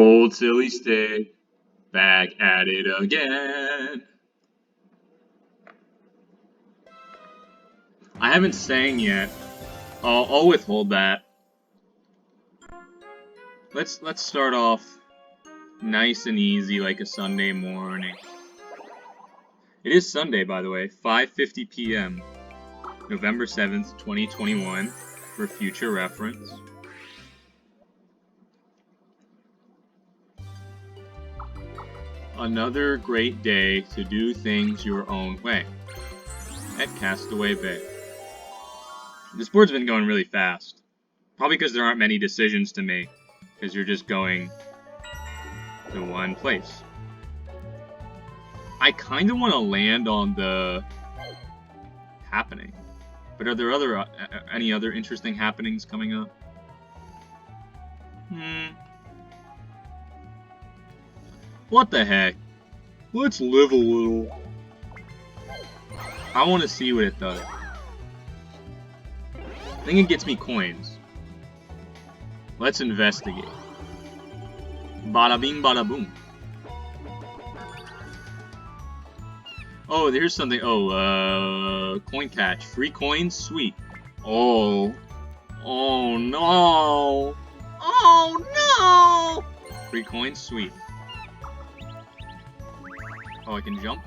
Old silly stick, back at it again. I haven't sang yet. I'll withhold that. Let's start off nice and easy like a Sunday morning. It is Sunday, by the way, 5:50 p.m., November 7th, 2021, for future reference. Another great day to do things your own way at Castaway Bay. This board's been going really fast. Probably because there aren't many decisions to make, because you're just going to one place. I kind of want to land on the happening, but are there any other interesting happenings coming up? What the heck? Let's live a little. I want to see what it does. I think it gets me coins. Let's investigate. Bada bing, bada boom. Oh, there's something. Oh, coin catch. Free coins? Sweet. Oh. Oh, no. Oh, no. Free coins? Sweet. Oh, I can jump?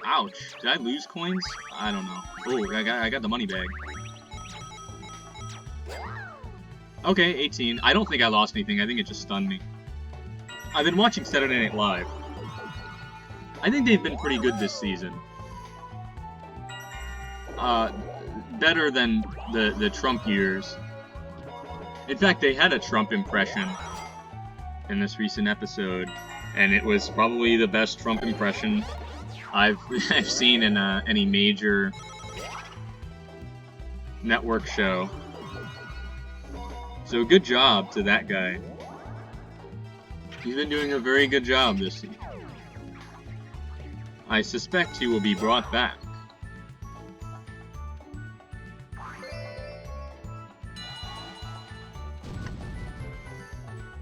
Ouch. Did I lose coins? I don't know. Oh, I got the money bag. Okay, 18. I don't think I lost anything. I think it just stunned me. I've been watching Saturday Night Live. I think they've been pretty good this season. Better than the Trump years. In fact, they had a Trump impression in this recent episode, and it was probably the best Trump impression I've seen in any major network show. So good job to that guy. He's been doing a very good job this season. I suspect he will be brought back.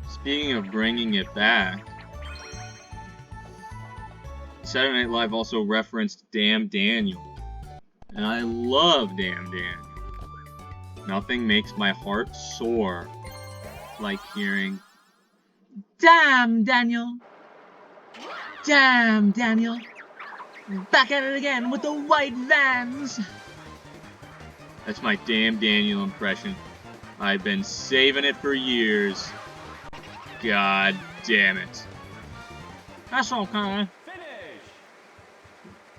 Speaking of bringing it back, Saturday Night Live also referenced Damn Daniel. And I love Damn Daniel. Nothing makes my heart soar like hearing, "Damn Daniel! Damn Daniel! Back at it again with the white vans!" That's my Damn Daniel impression. I've been saving it for years. God damn it. That's okay.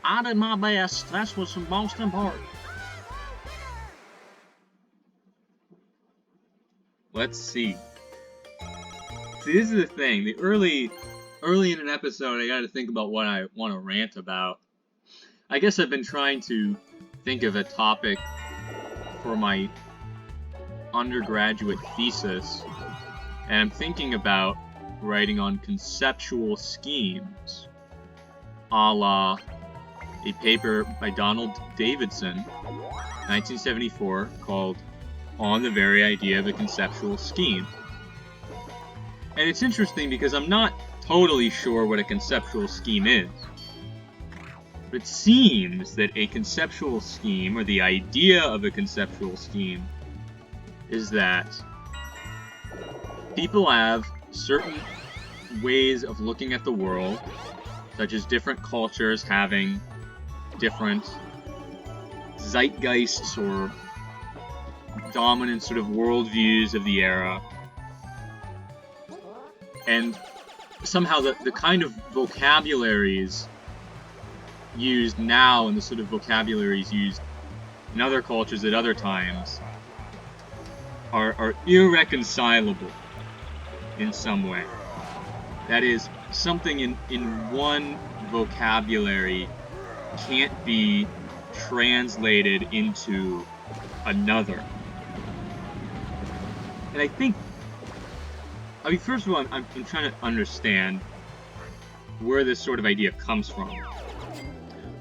I did my best. That's what's most important. Let's see. See, this is the thing. The early in an episode, I gotta think about what I want to rant about. I guess I've been trying to think of a topic for my undergraduate thesis, and I'm thinking about writing on conceptual schemes, a la a paper by Donald Davidson, 1974, called "On the Very Idea of a Conceptual Scheme." And it's interesting because I'm not totally sure what a conceptual scheme is. But it seems that a conceptual scheme, or the idea of a conceptual scheme, is that people have certain ways of looking at the world, such as different cultures having different zeitgeists or dominant sort of worldviews of the era. And somehow the kind of vocabularies used now and the sort of vocabularies used in other cultures at other times are irreconcilable in some way. That is, something in one vocabulary can't be translated into another. And I think, first of all, I'm trying to understand where this sort of idea comes from.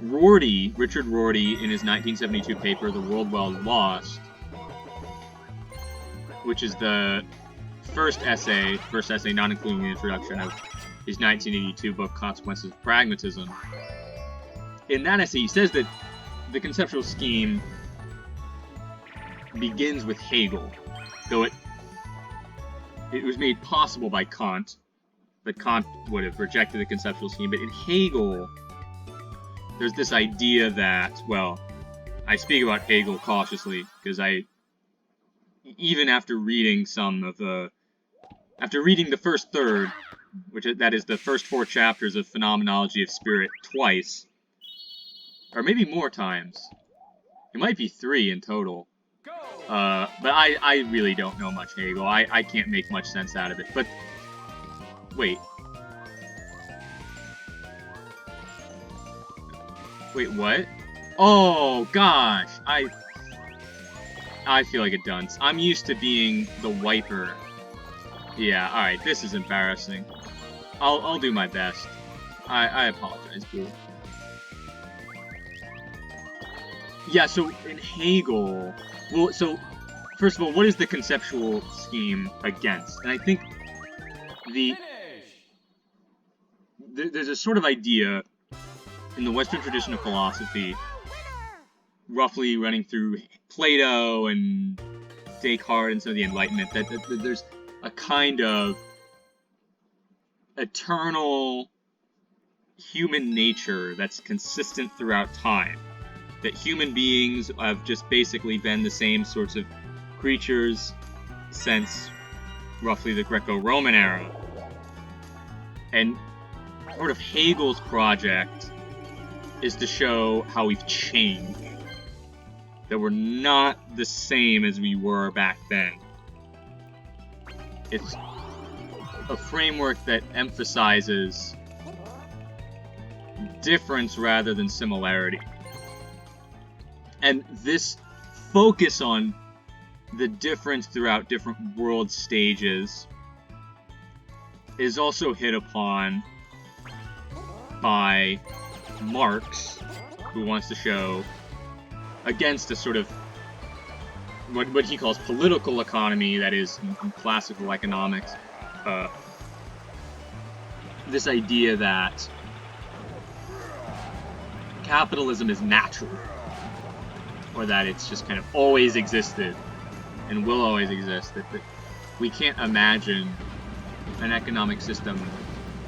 Richard Rorty, in his 1972 paper, The World Well Lost, which is the first essay not including the introduction of his 1982 book, Consequences of Pragmatism. In that essay, he says that the conceptual scheme begins with Hegel, though it was made possible by Kant, but Kant would have rejected the conceptual scheme. But in Hegel, there's this idea that, well, I speak about Hegel cautiously, because even after reading after reading the first third, that is the first 4 chapters of Phenomenology of Spirit twice, or maybe more times, it might be 3 in total, but I really don't know much Hegel. I can't make much sense out of it. But wait, what? Oh gosh, I feel like a dunce. I'm used to being the wiper. Yeah, alright, this is embarrassing. I'll do my best. I apologize, Boo. Yeah, so in Hegel, well, so first of all, what is the conceptual scheme against? And I think there's a sort of idea in the Western tradition of philosophy, roughly running through Plato and Descartes and some of the Enlightenment, that there's a kind of eternal human nature that's consistent throughout time. That human beings have just basically been the same sorts of creatures since roughly the Greco-Roman era. And sort of Hegel's project is to show how we've changed. That we're not the same as we were back then. It's a framework that emphasizes difference rather than similarity. And this focus on the difference throughout different world stages is also hit upon by Marx, who wants to show against a sort of what he calls political economy, that is, in classical economics, this idea that capitalism is natural, or that it's just kind of always existed and will always exist, that we can't imagine an economic system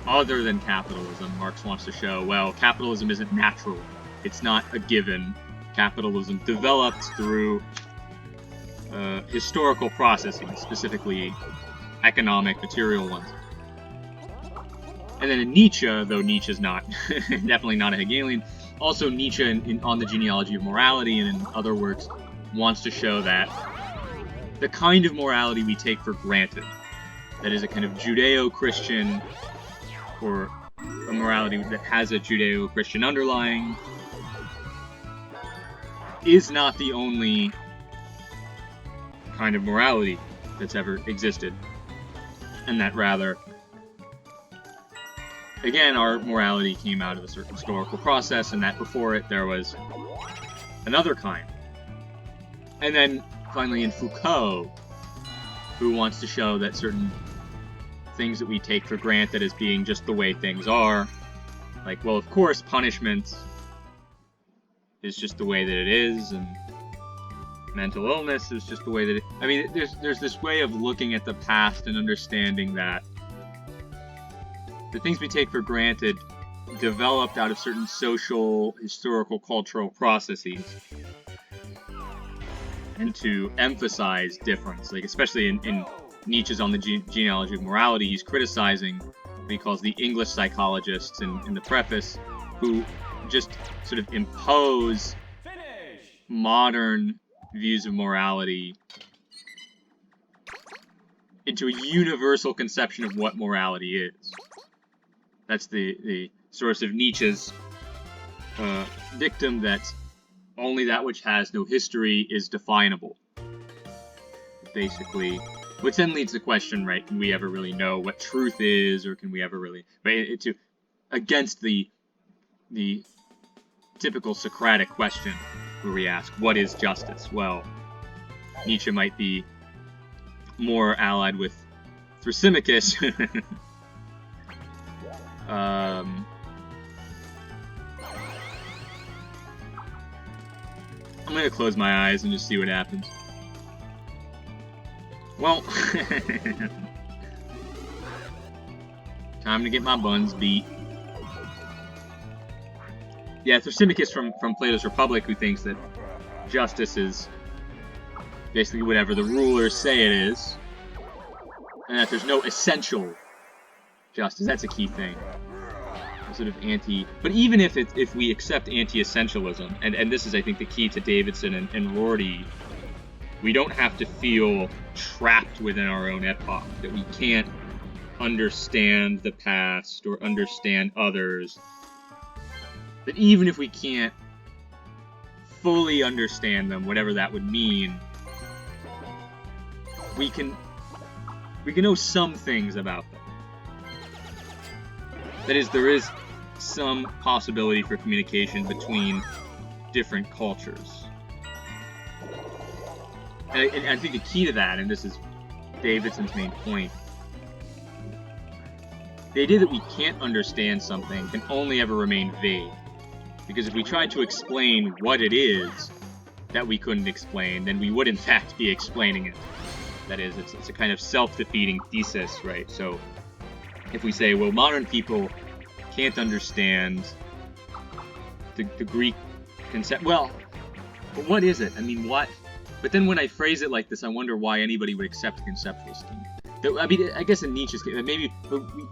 other than capitalism. Marx wants to show, well, capitalism isn't natural. It's not a given. Capitalism developed through historical processes, specifically economic, material ones. And then in Nietzsche, though Nietzsche's not, definitely not a Hegelian, also Nietzsche on the genealogy of morality and in other works wants to show that the kind of morality we take for granted, that is a kind of Judeo-Christian, or a morality that has a Judeo-Christian underlying, is not the only kind of morality that's ever existed. And that rather, again, our morality came out of a certain historical process, and that before it there was another kind. And then, finally, in Foucault, who wants to show that certain things that we take for granted as being just the way things are, like, well, of course, punishment is just the way that it is, and mental illness is just the way that it... I mean, there's this way of looking at the past and understanding that the things we take for granted developed out of certain social, historical, cultural processes, and to emphasize difference, like especially in Nietzsche's On the Genealogy of Morality, he's criticizing what he calls the English psychologists in the preface, who just sort of impose modern views of morality into a universal conception of what morality is. That's the source of Nietzsche's dictum that only that which has no history is definable. Basically, which then leads to the question, right, can we ever really know what truth is, or can we ever really... Right, against the typical Socratic question, where we ask, what is justice? Well, Nietzsche might be more allied with Thrasymachus. I'm gonna close my eyes and just see what happens. Well, time to get my buns beat. Yeah, Thrasymachus from Plato's Republic, who thinks that justice is basically whatever the rulers say it is, and that there's no essential justice. That's a key thing. Sort of but even if we accept anti-essentialism, and this is, I think, the key to Davidson and Rorty, we don't have to feel trapped within our own epoch, that we can't understand the past or understand others. That even if we can't fully understand them, whatever that would mean, we can know some things about them. That is, there is some possibility for communication between different cultures. And I think the key to that, and this is Davidson's main point, the idea that we can't understand something can only ever remain vague. Because if we tried to explain what it is that we couldn't explain, then we would in fact be explaining it. That is, it's a kind of self-defeating thesis, right? So if we say, well, modern people can't understand the Greek concept, well, but what is it? I mean, what? But then when I phrase it like this, I wonder why anybody would accept the conceptual scheme. I mean, I guess in Nietzsche's case, maybe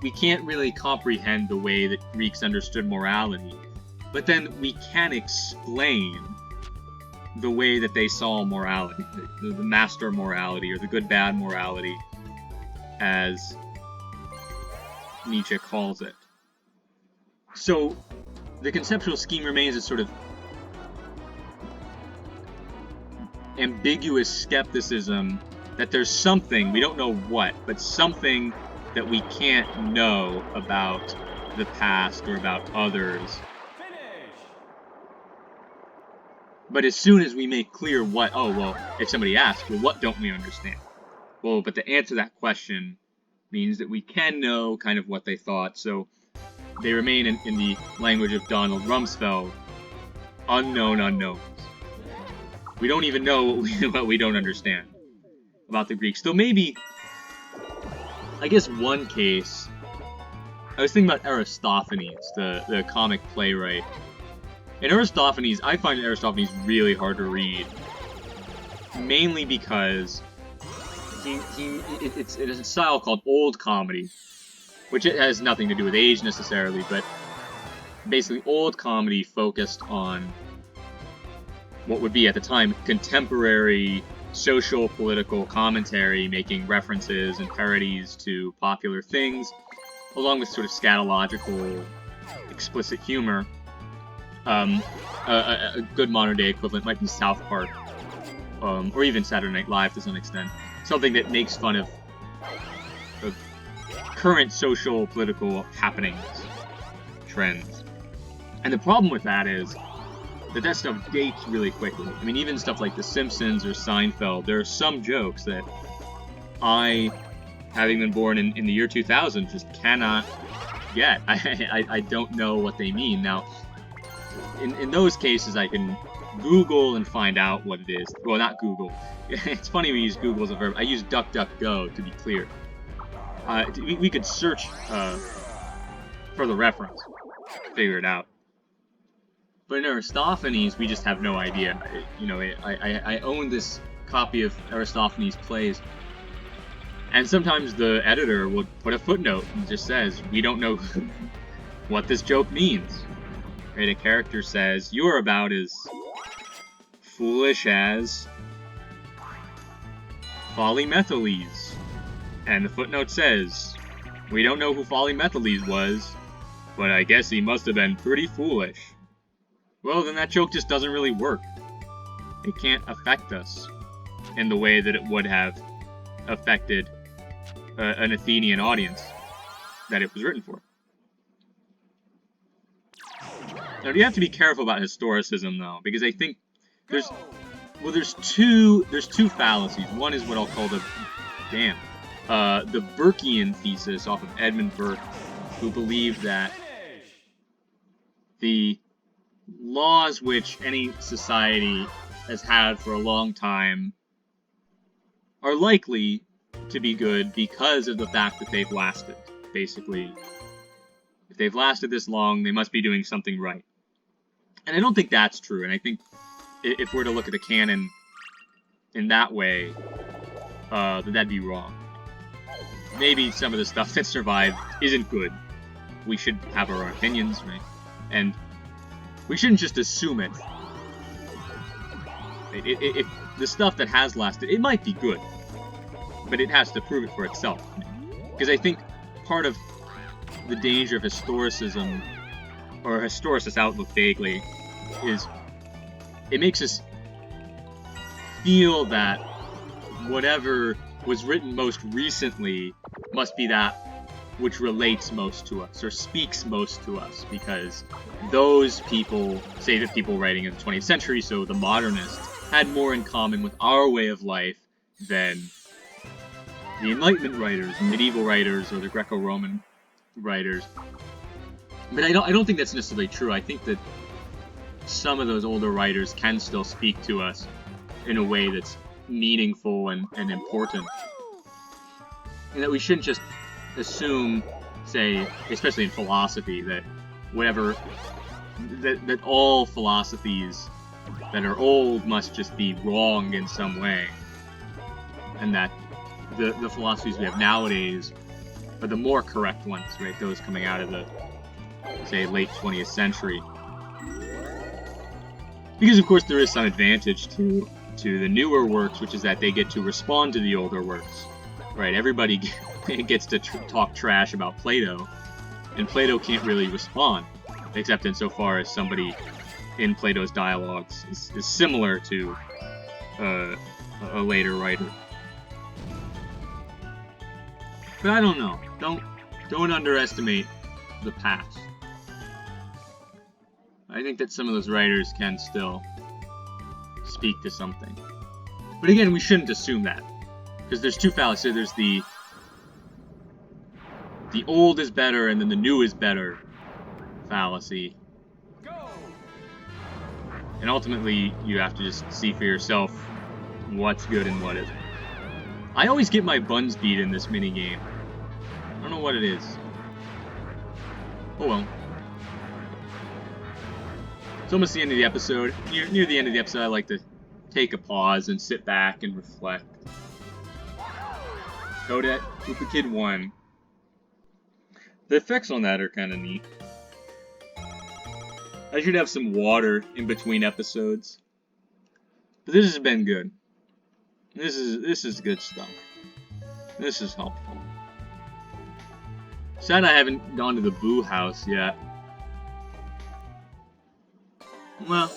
we can't really comprehend the way that Greeks understood morality, but then we can explain the way that they saw morality, the master morality, or the good-bad morality, as Nietzsche calls it. So the conceptual scheme remains a sort of ambiguous skepticism that there's something, we don't know what, but something that we can't know about the past or about others. But as soon as we make clear what, oh, well, if somebody asks, well, what don't we understand? Well, but the answer to that question means that we can know kind of what they thought, so they remain in the language of Donald Rumsfeld, unknown unknowns. We don't even know what we don't understand about the Greeks. Though maybe, I guess one case, I was thinking about Aristophanes, the comic playwright. In Aristophanes, I find Aristophanes really hard to read, mainly because it's a style called old comedy, which it has nothing to do with age necessarily, but basically old comedy focused on what would be at the time contemporary social political commentary, making references and parodies to popular things, along with sort of scatological explicit humor. A good modern day equivalent might be South Park, or even Saturday Night Live to some extent. Something that makes fun of current social political happenings, trends. And the problem with that is that stuff dates really quickly. I mean, even stuff like The Simpsons or Seinfeld, there are some jokes that I, having been born in the year 2000, just cannot get. I don't know what they mean. Now, in those cases, I can Google and find out what it is. Well, not Google. It's funny we use Google as a verb. I use DuckDuckGo, to be clear. We could search for the reference, figure it out. But in Aristophanes, we just have no idea. I own this copy of Aristophanes' plays, and sometimes the editor will put a footnote and just says, we don't know what this joke means. Right? A character says, you're about as foolish as Polymethyles. And the footnote says, we don't know who Polymethyles was, but I guess he must have been pretty foolish. Well, then that joke just doesn't really work. It can't affect us in the way that it would have affected an Athenian audience that it was written for. Now, you have to be careful about historicism, though, because I think there's two fallacies. One is what I'll call the the Burkean thesis off of Edmund Burke, who believed that the laws which any society has had for a long time are likely to be good because of the fact that they've lasted. Basically, if they've lasted this long, they must be doing something right. And I don't think that's true, and I think if we're to look at the canon in that way, then that'd be wrong. Maybe some of the stuff that survived isn't good. We should have our own opinions, right? And we shouldn't just assume it. If the stuff that has lasted, it might be good, but it has to prove it for itself. Because I think part of the danger of historicism, or historicist outlook vaguely, is it makes us feel that whatever was written most recently must be that which relates most to us, or speaks most to us, because those people, say the people writing in the 20th century, so the modernists, had more in common with our way of life than the Enlightenment writers, the medieval writers, or the Greco-Roman writers. But I don't think that's necessarily true. I think that some of those older writers can still speak to us in a way that's meaningful and important. And that we shouldn't just assume, say, especially in philosophy, that whatever, that all philosophies that are old must just be wrong in some way. And that the philosophies we have nowadays are the more correct ones, right? Those coming out of the, say, late 20th century. Because, of course, there is some advantage to the newer works, which is that they get to respond to the older works, right? Everybody gets to talk trash about Plato, and Plato can't really respond, except insofar as somebody in Plato's dialogues is similar to a later writer. But I don't know. Don't underestimate the past. I think that some of those writers can still speak to something. But again, we shouldn't assume that. Because there's two fallacies. There's the old is better and then the new is better fallacy. And ultimately, you have to just see for yourself what's good and what isn't. I always get my buns beat in this minigame. I don't know what it is. Oh well. It's almost the end of the episode. Near the end of the episode, I like to take a pause and sit back and reflect. Toadette, Koopa Kid 1. The effects on that are kind of neat. I should have some water in between episodes. But this has been good. This is good stuff. This is helpful. Sad I haven't gone to the Boo House yet. Well,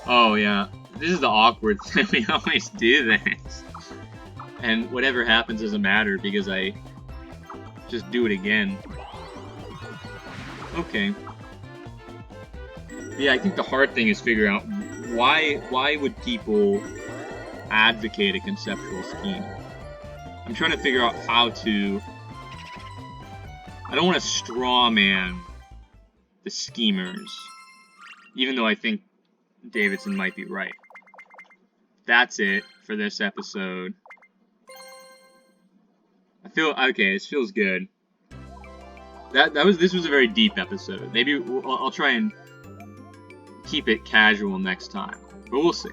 oh yeah. This is the awkward thing. We always do this. And whatever happens doesn't matter because I just do it again. Okay. Yeah, I think the hard thing is figuring out why would people advocate a conceptual scheme? I'm trying to figure out how to... I don't want to straw man the schemers, even though I think Davidson might be right. That's it for this episode. I feel okay. This feels good. This was a very deep episode. Maybe I'll try and keep it casual next time, but we'll see.